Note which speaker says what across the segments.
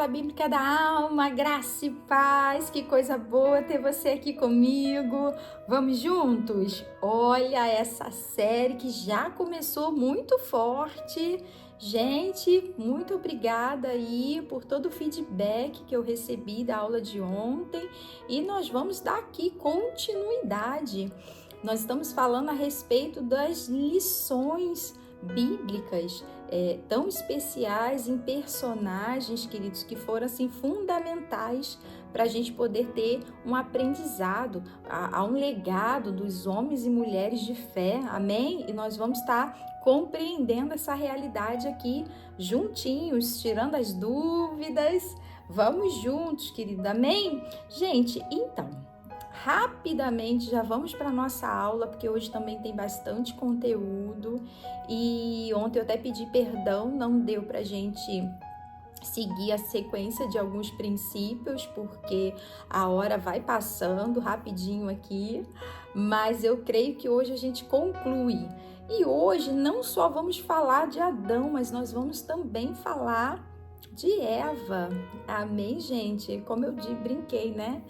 Speaker 1: Escola Bíblica da Alma, graça e paz, que coisa boa ter você aqui comigo. Vamos juntos? Olha essa série que já começou muito forte. Gente, muito obrigada aí por todo o feedback que eu recebi da aula de ontem e nós vamos dar aqui continuidade. Nós estamos falando a respeito das lições bíblicas tão especiais em personagens, queridos, que foram assim fundamentais para a gente poder ter um aprendizado, a um legado dos homens e mulheres de fé, amém? E nós vamos estar compreendendo essa realidade aqui juntinhos, tirando as dúvidas. Vamos juntos, querido, amém? Gente, então, rapidamente já vamos para a nossa aula, porque hoje também tem bastante conteúdo e ontem eu até pedi perdão, não deu para a gente seguir a sequência de alguns princípios, porque a hora vai passando rapidinho aqui, mas eu creio que hoje a gente conclui. E hoje não só vamos falar de Adão, mas nós vamos também falar de Eva. Amém, gente? Como eu brinquei, né?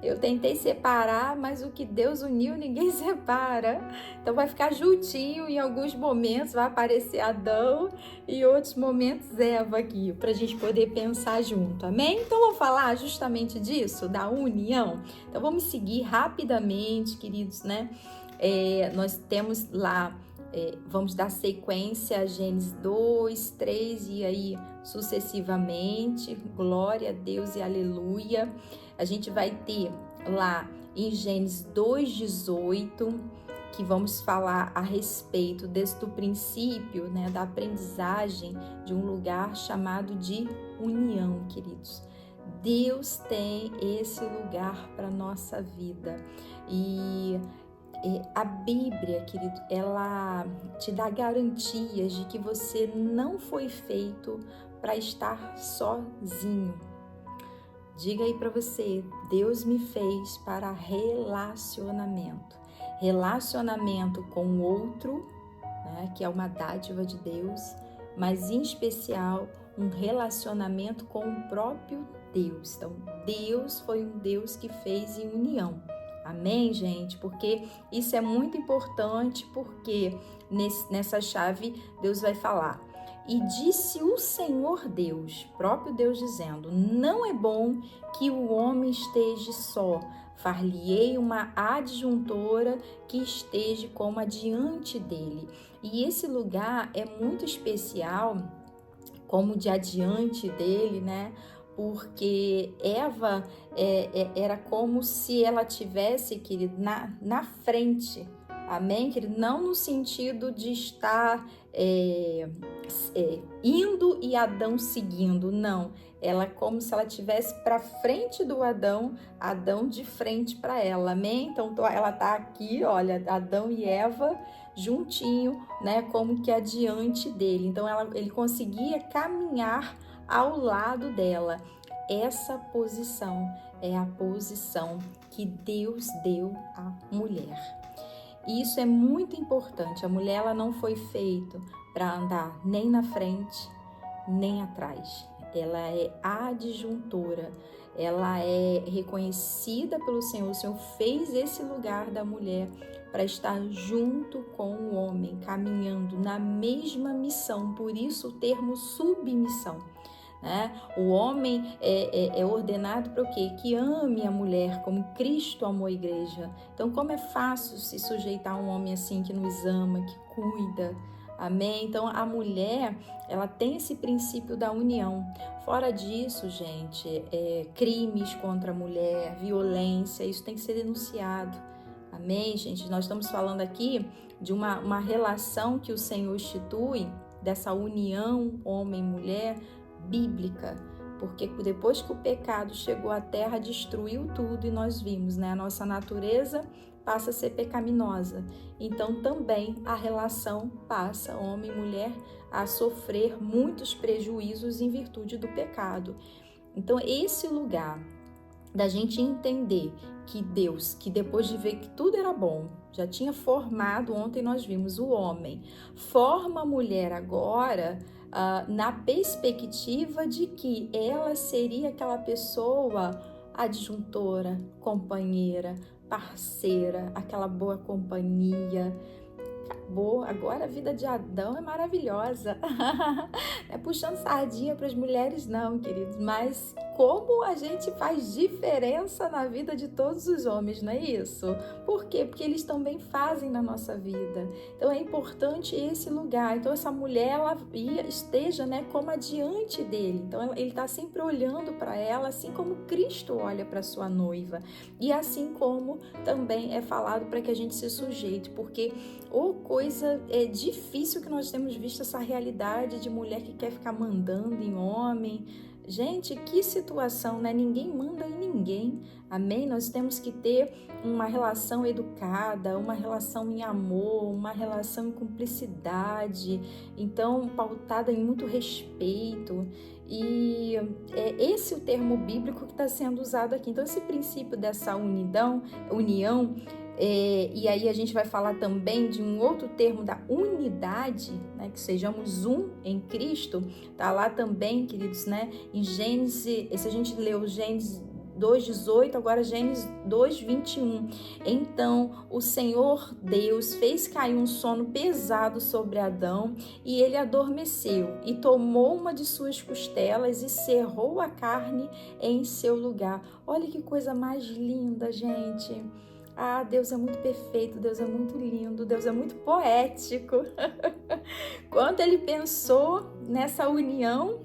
Speaker 1: Eu tentei separar, mas o que Deus uniu, ninguém separa. Então vai ficar juntinho, em alguns momentos vai aparecer Adão e em outros momentos Eva aqui, para a gente poder pensar junto, amém? Então vamos falar justamente disso, da união. Então vamos seguir rapidamente, queridos, né? Nós temos lá, vamos dar sequência a Gênesis 2, 3 e aí sucessivamente, glória a Deus e aleluia. A gente vai ter lá em Gênesis 2:18, que vamos falar a respeito do princípio, né, da aprendizagem de um lugar chamado de união, queridos. Deus tem esse lugar para nossa vida e a Bíblia, querido, ela te dá garantias de que você não foi feito para estar sozinho. Diga aí para você, Deus me fez para relacionamento. Relacionamento com o outro, né, que é uma dádiva de Deus, mas em especial um relacionamento com o próprio Deus. Então, Deus foi um Deus que fez em união. Amém, gente? Porque isso é muito importante, porque nessa chave Deus vai falar. E disse o Senhor Deus, próprio Deus dizendo, não é bom que o homem esteja só, far-lhe-ei uma adjuntora que esteja como adiante dele. E esse lugar é muito especial, como de adiante dele, né? Porque Eva era como se ela tivesse, querido, na frente. Amém, querido? Não no sentido de estar indo e Adão seguindo, não. Ela é como se ela estivesse para frente do Adão, Adão de frente para ela, amém? Então ela tá aqui, olha, Adão e Eva juntinho, né? Como que adiante dele. Então ele conseguia caminhar ao lado dela. Essa posição é a posição que Deus deu à mulher. E isso é muito importante. A mulher ela não foi feita para andar nem na frente, nem atrás. Ela é adjuntora, ela é reconhecida pelo Senhor. O Senhor fez esse lugar da mulher para estar junto com o homem, caminhando na mesma missão. Por isso o termo submissão. Né? O homem é ordenado para o quê? Que ame a mulher como Cristo amou a igreja. Então, como é fácil se sujeitar a um homem assim que nos ama, que cuida, amém? Então, a mulher, ela tem esse princípio da união. Fora disso, gente, crimes contra a mulher, violência, isso tem que ser denunciado. Amém, gente? Nós estamos falando aqui de uma relação que o Senhor institui, dessa união homem-mulher, bíblica, porque depois que o pecado chegou à terra, destruiu tudo e nós vimos, né? A nossa natureza passa a ser pecaminosa. Então também a relação passa, homem e mulher, a sofrer muitos prejuízos em virtude do pecado. Então esse lugar da gente entender que Deus, que depois de ver que tudo era bom, já tinha formado, ontem nós vimos o homem, forma a mulher agora na perspectiva de que ela seria aquela pessoa adjuntora, companheira, parceira, aquela boa companhia. Acabou, agora a vida de Adão é maravilhosa. Não é puxando sardinha para as mulheres não, queridos, mas como a gente faz diferença na vida de todos os homens, não é isso? Por quê? Porque eles também fazem na nossa vida. Então é importante esse lugar. Então essa mulher, ela esteja, né, como adiante dele. Então ele está sempre olhando para ela, assim como Cristo olha para sua noiva. E assim como também é falado para que a gente se sujeite, porque coisa difícil que nós temos visto essa realidade de mulher que quer ficar mandando em homem. Gente, que situação, né? Ninguém manda em ninguém, amém? Nós temos que ter uma relação educada, uma relação em amor, uma relação em cumplicidade, então pautada em muito respeito. E é esse o termo bíblico que está sendo usado aqui. Então esse princípio dessa união, e aí a gente vai falar também de um outro termo da unidade, né, que sejamos um em Cristo, tá lá também, queridos, né, em Gênesis, se a gente leu Gênesis 2:18, agora Gênesis 2:21. Então o Senhor Deus fez cair um sono pesado sobre Adão e ele adormeceu e tomou uma de suas costelas e cerrou a carne em seu lugar. Olha que coisa mais linda, gente. Ah, Deus é muito perfeito, Deus é muito lindo, Deus é muito poético. Quando ele pensou nessa união,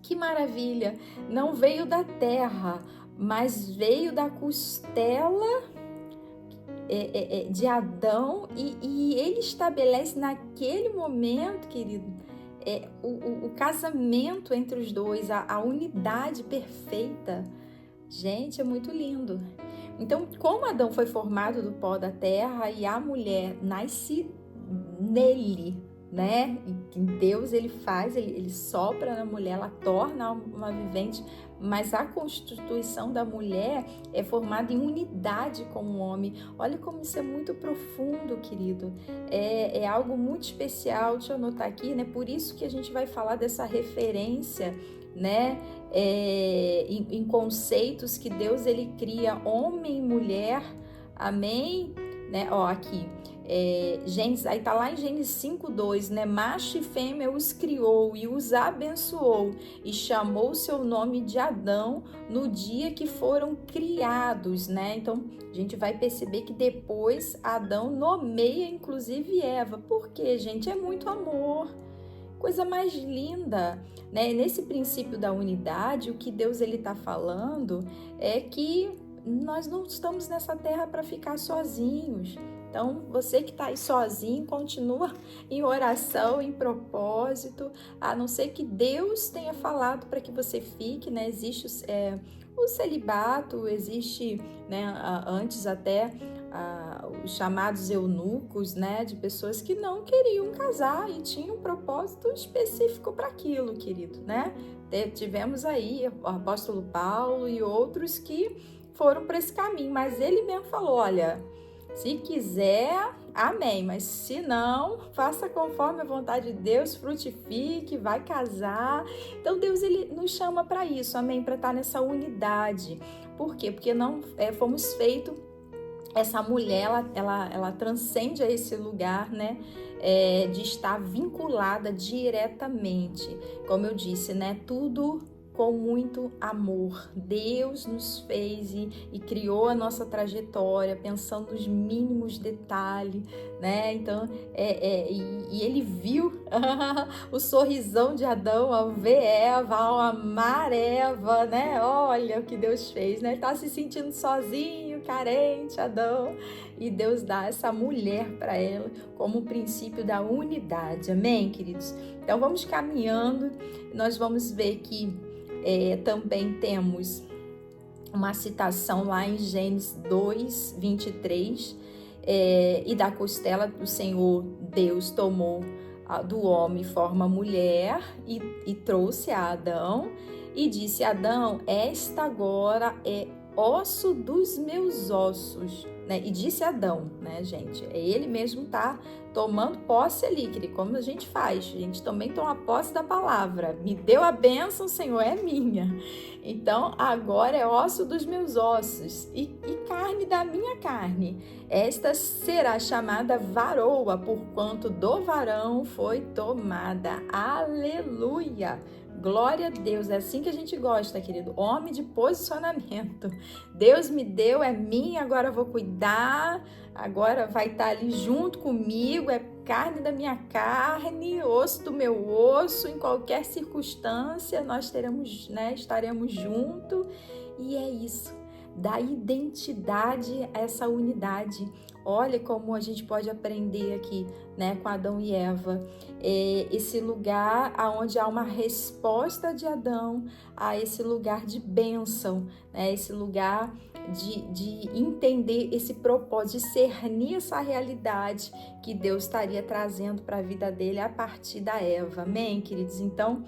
Speaker 1: que maravilha! Não veio da terra, mas veio da costela de Adão e ele estabelece naquele momento, querido, o casamento entre os dois, a unidade perfeita. Gente, é muito lindo. Então, como Adão foi formado do pó da terra e a mulher nasce nele, né? E Deus, ele faz, ele sopra na mulher, ela torna uma vivente, mas a constituição da mulher é formada em unidade com o homem. Olha como isso é muito profundo, querido. É algo muito especial. Deixa eu anotar aqui, né? Por isso que a gente vai falar dessa referência, né? Em conceitos que Deus, ele cria homem e mulher, amém? Né? Ó, aqui, Gênesis, aí tá lá em Gênesis 5:2, né? Macho e fêmea os criou e os abençoou e chamou o seu nome de Adão no dia que foram criados, né? Então a gente vai perceber que depois Adão nomeia inclusive Eva. Por quê, gente? É muito amor. Coisa mais linda, né? Nesse princípio da unidade, o que Deus, ele está falando é que nós não estamos nessa terra para ficar sozinhos. Então, você que está aí sozinho, continua em oração, em propósito, a não ser que Deus tenha falado para que você fique, né? Existe o celibato, existe, né, antes até os chamados eunucos, né, de pessoas que não queriam casar e tinham um propósito específico para aquilo, querido, né? Tivemos aí o apóstolo Paulo e outros que foram para esse caminho, mas ele mesmo falou, olha, se quiser, amém, mas se não, faça conforme a vontade de Deus, frutifique, vai casar. Então Deus, ele nos chama para isso, amém, para estar nessa unidade. Por quê? Porque não fomos feitos. Essa mulher, ela transcende a esse lugar, né, de estar vinculada diretamente. Como eu disse, né, tudo com muito amor. Deus nos fez e criou a nossa trajetória, pensando nos mínimos detalhes, né? Então, e ele viu o sorrisão de Adão ao ver Eva, ao amar Eva, né? Olha o que Deus fez, né? Ele tá se sentindo sozinho, carente, Adão, e Deus dá essa mulher para ela como o princípio da unidade, amém, queridos? Então, vamos caminhando, nós vamos ver que também temos uma citação lá em Gênesis 2:23, e da costela do Senhor Deus tomou do homem forma mulher e trouxe a Adão e disse, Adão, esta agora é osso dos meus ossos, né? E disse Adão, né, gente? Ele mesmo tá tomando posse ali, querido, como a gente faz. A gente também toma posse da palavra. Me deu a bênção, Senhor, é minha. Então, agora é osso dos meus ossos e carne da minha carne. Esta será chamada varoa, porquanto do varão foi tomada. Aleluia! Glória a Deus, é assim que a gente gosta, querido. Homem de posicionamento. Deus me deu, é minha, agora eu vou cuidar, agora vai estar ali junto comigo, é carne da minha carne, osso do meu osso, em qualquer circunstância nós teremos, né, estaremos juntos. E é isso, dá identidade a essa unidade. Olha como a gente pode aprender aqui, né, com Adão e Eva. Esse lugar onde há uma resposta de Adão a esse lugar de bênção, né, esse lugar de entender esse propósito, discernir essa realidade que Deus estaria trazendo para a vida dele a partir da Eva. Amém, queridos? Então,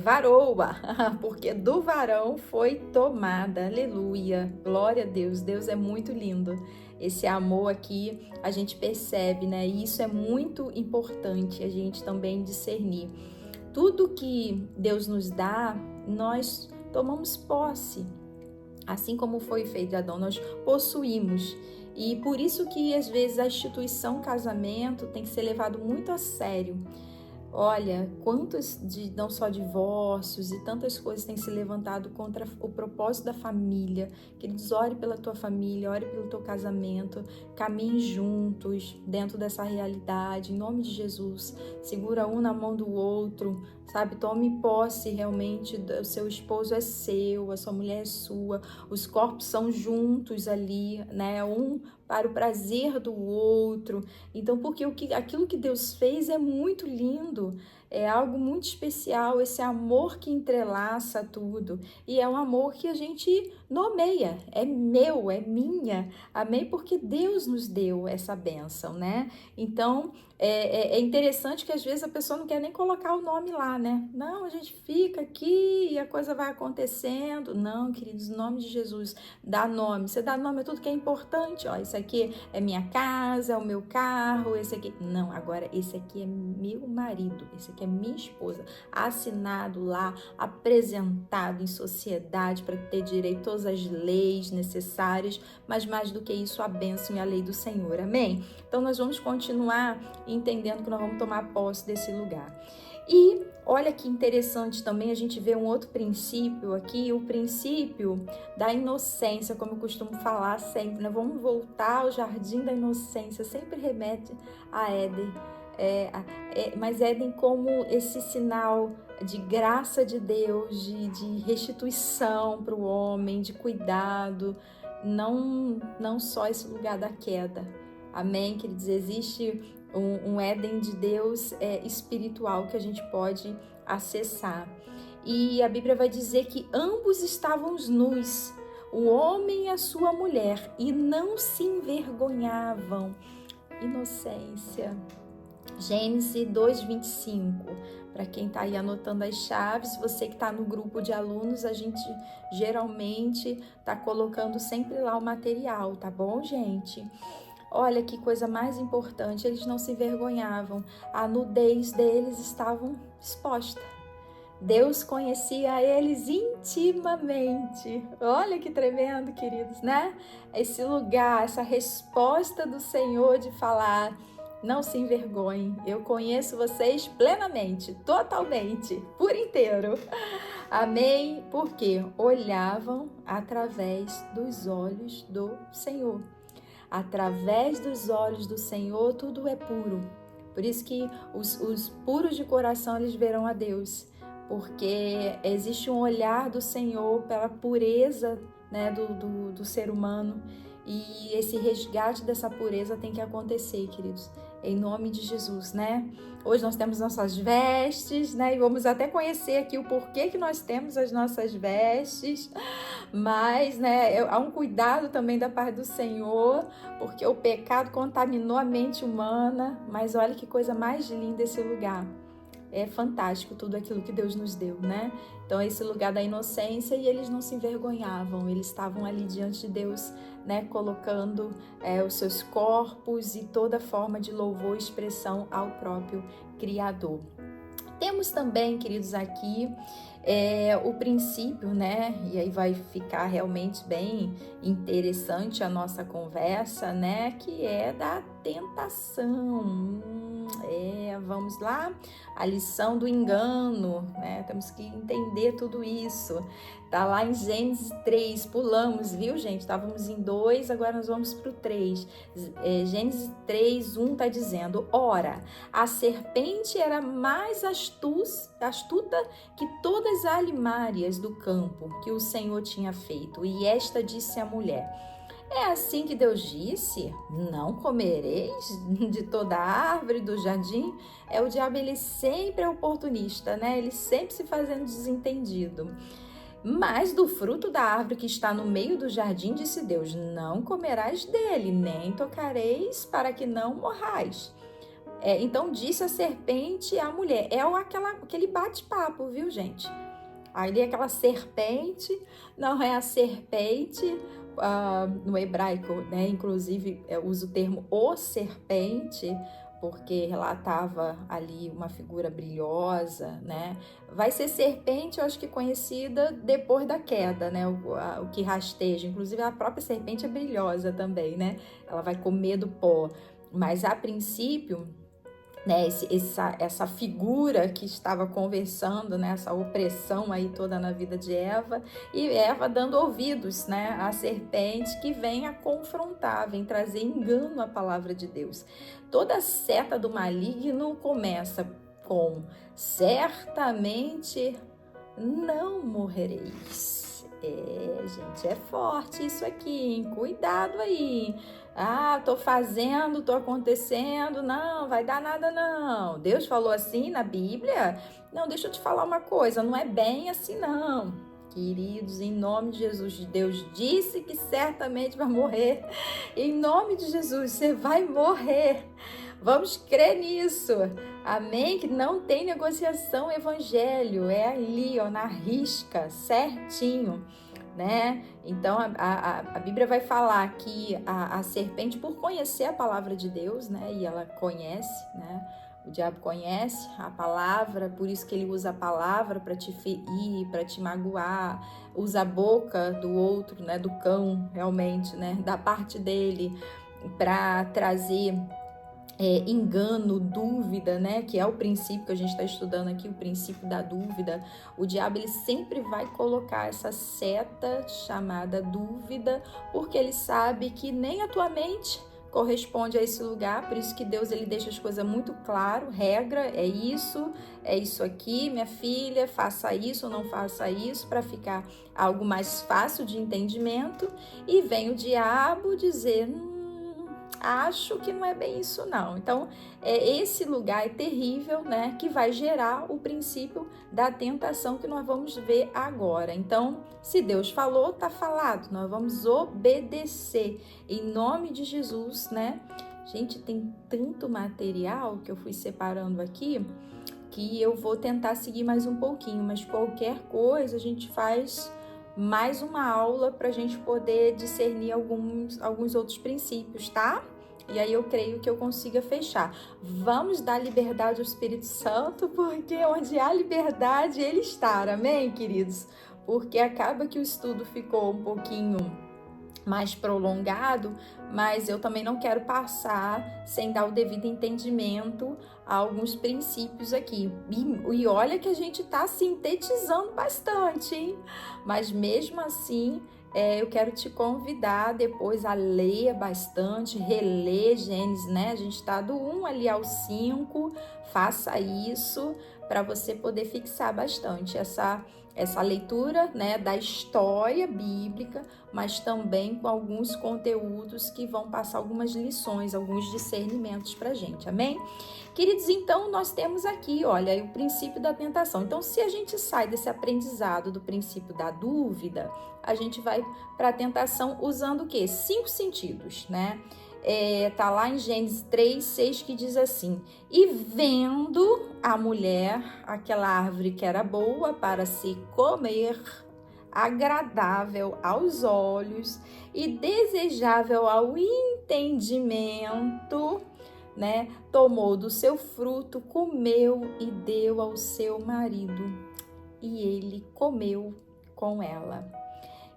Speaker 1: varoa, porque do varão foi tomada. Aleluia, glória a Deus. Deus é muito lindo. Esse amor aqui a gente percebe, né? E isso é muito importante a gente também discernir. Tudo que Deus nos dá, nós tomamos posse. Assim como foi feito de Adão, nós possuímos. E por isso que às vezes a instituição casamento tem que ser levado muito a sério. Olha, quantos não só divórcios e tantas coisas têm se levantado contra o propósito da família. Queridos, ore pela tua família, ore pelo teu casamento, caminhem juntos dentro dessa realidade, em nome de Jesus. Segura um na mão do outro, sabe? Tome posse realmente, o seu esposo é seu, a sua mulher é sua, os corpos são juntos ali, né? Um para o prazer do outro. Então, porque aquilo que Deus fez é muito lindo, é algo muito especial, esse amor que entrelaça tudo. E é um amor que a gente nomeia, é meu, é minha. Amém? Porque Deus nos deu essa bênção, né? Então, é interessante que às vezes a pessoa não quer nem colocar o nome lá, né? Não, a gente fica aqui e a coisa vai acontecendo. Não, queridos, em nome de Jesus, dá nome. Você dá nome a tudo que é importante. Ó, isso aqui é minha casa, é o meu carro, esse aqui... Não, agora esse aqui é meu marido, esse aqui é minha esposa. Assinado lá, apresentado em sociedade para ter direito a todas as leis necessárias, mas mais do que isso, a bênção e a lei do Senhor. Amém? Então, nós vamos continuar entendendo que nós vamos tomar posse desse lugar. E olha que interessante também, a gente vê um outro princípio aqui, o princípio da inocência, como eu costumo falar sempre, né? Vamos voltar ao jardim da inocência, sempre remete a Éden. Mas Éden como esse sinal de graça de Deus, de restituição para o homem, de cuidado, não só esse lugar da queda. Amém? Quer dizer, existe um Éden de Deus espiritual que a gente pode acessar. E a Bíblia vai dizer que ambos estavam nus, o homem e a sua mulher, e não se envergonhavam. Inocência. Gênesis 2:25. Para quem está aí anotando as chaves, você que está no grupo de alunos, a gente geralmente está colocando sempre lá o material, tá bom, gente? Olha que coisa mais importante, eles não se envergonhavam, a nudez deles estava exposta. Deus conhecia eles intimamente. Olha que tremendo, queridos, né? Esse lugar, essa resposta do Senhor de falar: não se envergonhem, eu conheço vocês plenamente, totalmente, por inteiro. Amém? Porque olhavam através dos olhos do Senhor. Através dos olhos do Senhor, tudo é puro. Por isso que os puros de coração, eles verão a Deus. Porque existe um olhar do Senhor pela pureza, né, do ser humano. E esse resgate dessa pureza tem que acontecer, queridos, em nome de Jesus, né? Hoje nós temos nossas vestes, né? E vamos até conhecer aqui o porquê que nós temos as nossas vestes. Mas, né, há um cuidado também da parte do Senhor, porque o pecado contaminou a mente humana. Mas olha que coisa mais linda esse lugar. é fantástico tudo aquilo que Deus nos deu, né? Então, esse lugar da inocência, e eles não se envergonhavam, eles estavam ali diante de Deus, né, colocando os seus corpos e toda forma de louvor e expressão ao próprio Criador. Temos também, queridos, aqui o princípio, né? E aí vai ficar realmente bem interessante a nossa conversa, né? Que é da tentação. Vamos lá? A lição do engano, né? Temos que entender tudo isso. Tá lá em Gênesis 3, pulamos, viu, gente? Estávamos em 2, agora nós vamos para o 3. Gênesis 3, 1 tá dizendo: ora, a serpente era mais astuta que todas as alimárias do campo que o Senhor tinha feito. E esta disse à mulher: é assim que Deus disse: não comereis de toda a árvore do jardim? O diabo, ele sempre é oportunista, né? Ele sempre se fazendo desentendido. Mas do fruto da árvore que está no meio do jardim, disse Deus: não comerás dele, nem tocareis, para que não morrais. Então disse a serpente à mulher. Aquele bate-papo, viu, gente? Ali aquela serpente, não é a serpente, no hebraico, né? Inclusive usa o termo o serpente, porque relatava ali uma figura brilhosa, né? Vai ser serpente, eu acho que conhecida depois da queda, né? O que rasteja, inclusive a própria serpente é brilhosa também, né? Ela vai comer do pó, mas a princípio, né, essa figura que estava conversando, né, essa opressão aí toda na vida de Eva, e Eva dando ouvidos, né, à serpente que vem a confrontar, vem trazer engano à palavra de Deus. Toda seta do maligno começa com: certamente não morrereis. Gente, é forte isso aqui, hein? Cuidado aí. Tô fazendo, tô acontecendo, não vai dar nada não. Deus falou assim na Bíblia? Não, deixa eu te falar uma coisa, não é bem assim não. Queridos, em nome de Jesus, Deus disse que certamente vai morrer. Em nome de Jesus, você vai morrer. Vamos crer nisso, amém? Que não tem negociação, evangelho, é ali, ó, na risca, certinho, né? Então, a Bíblia vai falar que a serpente, por conhecer a palavra de Deus, né? E ela conhece, né? O diabo conhece a palavra, por isso que ele usa a palavra para te ferir, para te magoar, usa a boca do outro, né? Do cão, realmente, né? Da parte dele, para trazer engano, dúvida, né? Que é o princípio que a gente está estudando aqui, o princípio da dúvida. O diabo, ele sempre vai colocar essa seta chamada dúvida, porque ele sabe que nem a tua mente corresponde a esse lugar, por isso que Deus, ele deixa as coisas muito claro, regra, é isso aqui, minha filha, faça isso ou não faça isso, para ficar algo mais fácil de entendimento, e vem o diabo dizer: acho que não é bem isso não. Então, esse lugar é terrível, né? Que vai gerar o princípio da tentação que nós vamos ver agora. Então, se Deus falou, tá falado. Nós vamos obedecer em nome de Jesus, né? Gente, tem tanto material que eu fui separando aqui que eu vou tentar seguir mais um pouquinho, mas qualquer coisa a gente faz mais uma aula para a gente poder discernir alguns outros princípios, tá? E aí eu creio que eu consiga fechar. Vamos dar liberdade ao Espírito Santo, porque onde há liberdade, ele está, amém, queridos? Porque acaba que o estudo ficou um pouquinho mais prolongado, mas eu também não quero passar sem dar o devido entendimento a alguns princípios aqui. E olha que a gente está sintetizando bastante, hein? Mas mesmo assim, eu quero te convidar depois a ler bastante, reler Gênesis, né? A gente está do 1 ali ao 5, faça isso para você poder fixar bastante essa leitura, né, da história bíblica, mas também com alguns conteúdos que vão passar algumas lições, alguns discernimentos para a gente, amém? Queridos, então nós temos aqui, olha, o princípio da tentação. Então, se a gente sai desse aprendizado do princípio da dúvida, a gente vai para a tentação usando o quê? 5 sentidos, né? tá lá em Gênesis 3:6, que diz assim: e vendo a mulher aquela árvore que era boa para se comer, agradável aos olhos e desejável ao entendimento, né? Tomou do seu fruto, comeu e deu ao seu marido, e ele comeu com ela.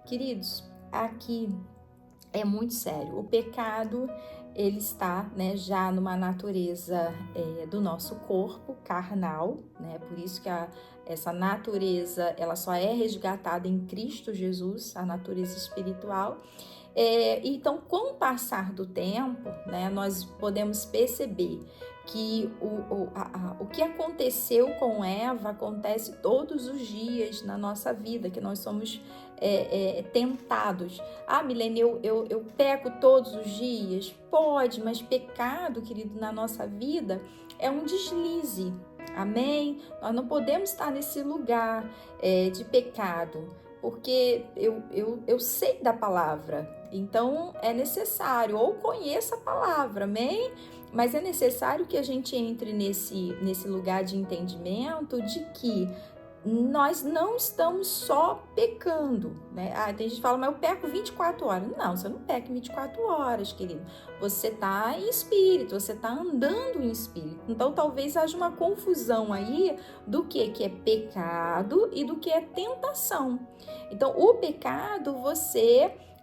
Speaker 1: Queridos, aqui é muito sério. O pecado, ele está, né, já numa natureza do nosso corpo carnal, né? Por isso que essa natureza, ela só é resgatada em Cristo Jesus, a natureza espiritual. Então, com o passar do tempo, né, nós podemos perceber que o que aconteceu com Eva acontece todos os dias na nossa vida, que nós somos tentados. Milene, eu peco todos os dias? Pode, mas pecado, querido, na nossa vida é um deslize, amém? Nós não podemos estar nesse lugar de pecado, porque eu sei da palavra, então é necessário, ou conheça a palavra, amém? Mas é necessário que a gente entre nesse lugar de entendimento de que nós não estamos só pecando, né? Tem gente que fala, mas eu peco 24 horas. Não, você não peca 24 horas, querido. Você está em espírito, você está andando em espírito. Então, talvez haja uma confusão aí do que é pecado e do que é tentação. Então, o pecado,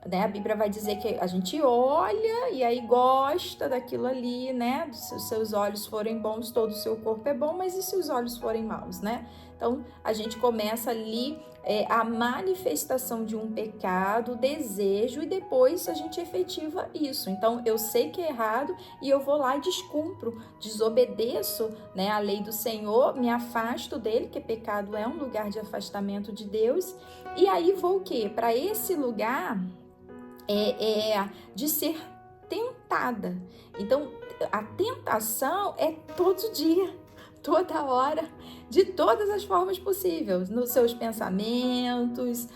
Speaker 1: né, a Bíblia vai dizer que a gente olha e aí gosta daquilo ali, né? Se os seus olhos forem bons, todo o seu corpo é bom, mas e se os olhos forem maus, né? Então, a gente começa ali a manifestação de um pecado, desejo, e depois a gente efetiva isso. Então, eu sei que é errado e eu vou lá e descumpro, desobedeço, né, a lei do Senhor, me afasto dele, porque pecado é um lugar de afastamento de Deus. E aí vou o quê? Para esse lugar de ser tentada. Então, a tentação é todo dia, toda hora, de todas as formas possíveis, nos seus pensamentos,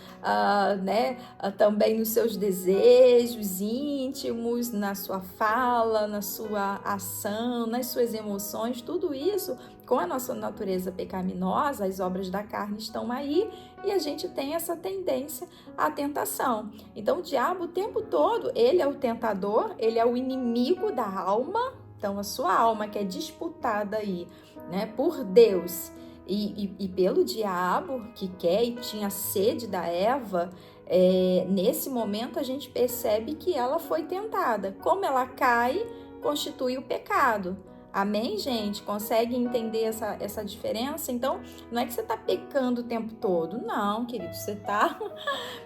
Speaker 1: né? Também nos seus desejos íntimos, na sua fala, na sua ação, nas suas emoções, tudo isso, com a nossa natureza pecaminosa, as obras da carne estão aí, e a gente tem essa tendência à tentação. Então, o diabo o tempo todo, ele é o tentador, ele é o inimigo da alma. Então, a sua alma que é disputada aí, né, por Deus e pelo diabo, que quer e tinha sede da Eva, nesse momento a gente percebe que ela foi tentada. Como ela cai, constitui o pecado. Amém, gente? Consegue entender essa diferença? Então, não é que você está pecando o tempo todo. Não, querido, você está...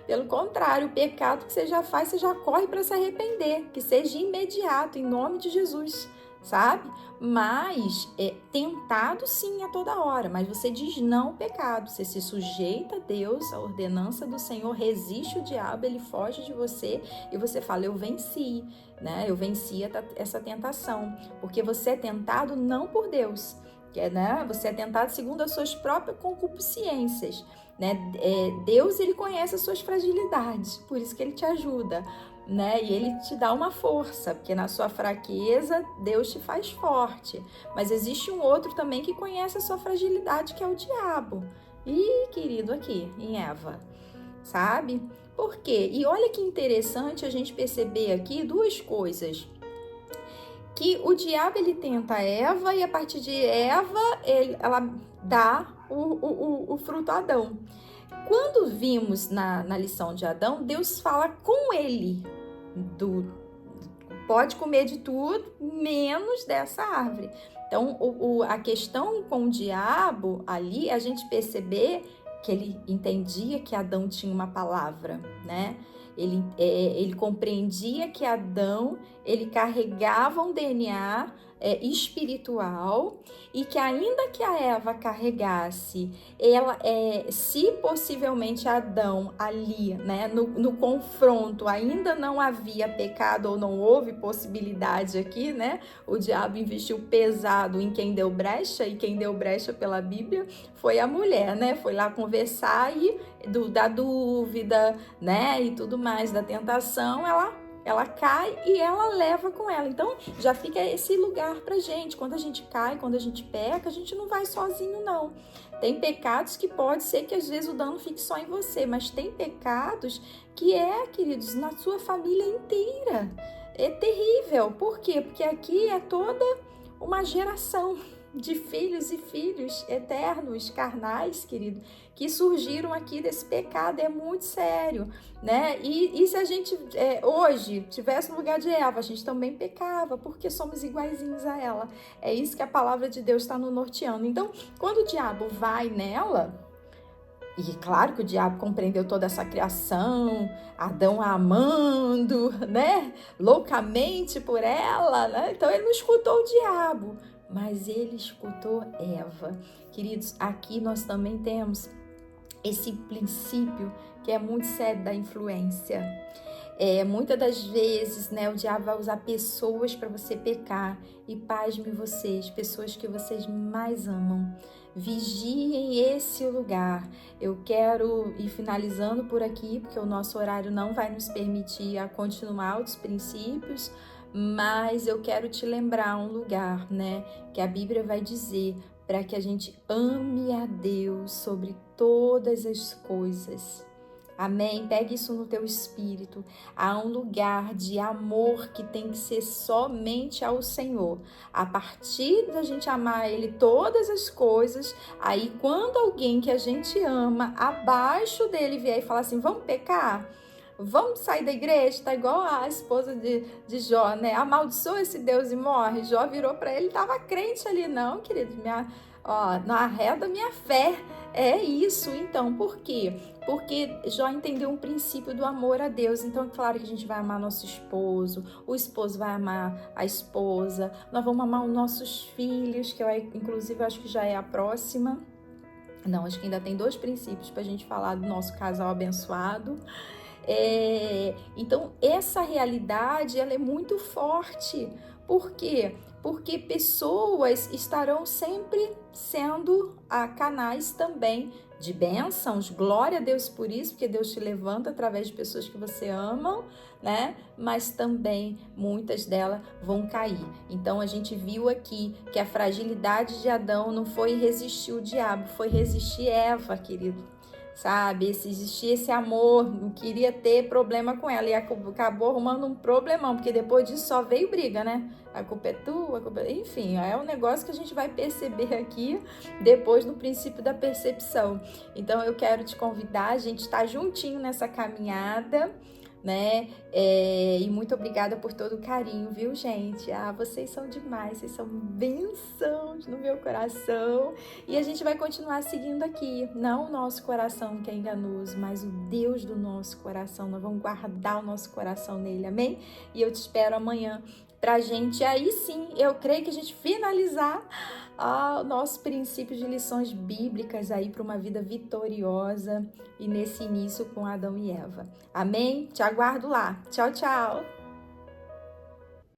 Speaker 1: Pelo contrário, o pecado que você já faz, você já corre para se arrepender. Que seja imediato, em nome de Jesus, sabe? Mas tentado sim a toda hora, mas você diz não ao pecado, você se sujeita a Deus, a ordenança do Senhor, resiste o diabo, ele foge de você e você fala, eu venci, né? Eu venci essa tentação, porque você é tentado não por Deus, né? Você é tentado segundo as suas próprias concupiscências, né? Deus, ele conhece as suas fragilidades, por isso que ele te ajuda, né? E ele te dá uma força, porque na sua fraqueza Deus te faz forte. Mas existe um outro também que conhece a sua fragilidade, que é o diabo. E querido, aqui em Eva, sabe? Por quê? E olha que interessante a gente perceber aqui duas coisas. Que o diabo, ele tenta Eva, e a partir de Eva ela dá o fruto a Adão. Quando vimos na lição de Adão, Deus fala com ele, pode comer de tudo, menos dessa árvore. Então, a questão com o diabo ali, a gente perceber que ele entendia que Adão tinha uma palavra, né? Ele compreendia que Adão, ele carregava um DNA espiritual, e que ainda que a Eva carregasse, se possivelmente Adão ali, né, no confronto ainda não havia pecado, ou não houve possibilidade aqui, né, o diabo investiu pesado em quem deu brecha, e quem deu brecha pela Bíblia foi a mulher, né, foi lá conversar e da dúvida, né, e tudo mais, da tentação, ela cai e ela leva com ela. Então, já fica esse lugar pra gente. Quando a gente cai, quando a gente peca, a gente não vai sozinho, não. Tem pecados que pode ser que às vezes o dano fique só em você, mas tem pecados que queridos, na sua família inteira. É terrível. Por quê? Porque aqui é toda uma geração de filhos e filhos eternos, carnais, querido, que surgiram aqui desse pecado. É muito sério, né? E se a gente hoje tivesse no lugar de Eva, a gente também pecava, porque somos iguaizinhos a ela. É isso que a palavra de Deus está nos norteando. Então, quando o diabo vai nela, e claro que o diabo compreendeu toda essa criação, Adão a amando, né? Loucamente por ela, né? Então ele não escutou o diabo, mas ele escutou Eva. Queridos, aqui nós também temos esse princípio que é muito sério da influência. Muitas das vezes, né, o diabo vai usar pessoas para você pecar. E pasme vocês, pessoas que vocês mais amam. Vigiem esse lugar. Eu quero ir finalizando por aqui, porque o nosso horário não vai nos permitir a continuar os princípios, mas eu quero te lembrar um lugar, né, que a Bíblia vai dizer para que a gente ame a Deus sobre todas as coisas. Amém? Pegue isso no teu espírito. Há um lugar de amor que tem que ser somente ao Senhor. A partir da gente amar Ele todas as coisas, aí quando alguém que a gente ama abaixo dele vier e falar assim, vamos pecar? Vamos sair da igreja? Tá igual a esposa de Jó, né? Amaldiçoa esse Deus e morre. Jó virou para ele, tava crente ali. Não, querido, na ré da minha fé. É isso, então, por quê? Porque Jó entendeu um princípio do amor a Deus. Então, é claro que a gente vai amar nosso esposo, o esposo vai amar a esposa, nós vamos amar os nossos filhos, que inclusive acho que já é a próxima. Não, acho que ainda tem 2 princípios para a gente falar do nosso casal abençoado. Então, essa realidade, ela é muito forte. Por quê? Porque pessoas estarão sempre sendo canais também de bênçãos. Glória a Deus por isso, porque Deus te levanta através de pessoas que você ama, né? Mas também muitas delas vão cair. Então, a gente viu aqui que a fragilidade de Adão não foi resistir o diabo, foi resistir Eva, querido. Sabe, existia esse amor, não queria ter problema com ela e acabou arrumando um problemão, porque depois disso só veio briga, né? A culpa é tua, enfim, é um negócio que a gente vai perceber aqui depois no princípio da percepção. Então eu quero te convidar, a gente está juntinho nessa caminhada, né? E muito obrigada por todo o carinho, viu, gente? Vocês são demais, vocês são bênçãos no meu coração. E a gente vai continuar seguindo aqui, não o nosso coração que é enganoso, mas o Deus do nosso coração. Nós vamos guardar o nosso coração nele, amém? E eu te espero amanhã pra gente, aí sim, eu creio que a gente finalizar o nosso princípio de lições bíblicas aí para uma vida vitoriosa e nesse início com Adão e Eva. Amém? Te aguardo lá. Tchau, tchau!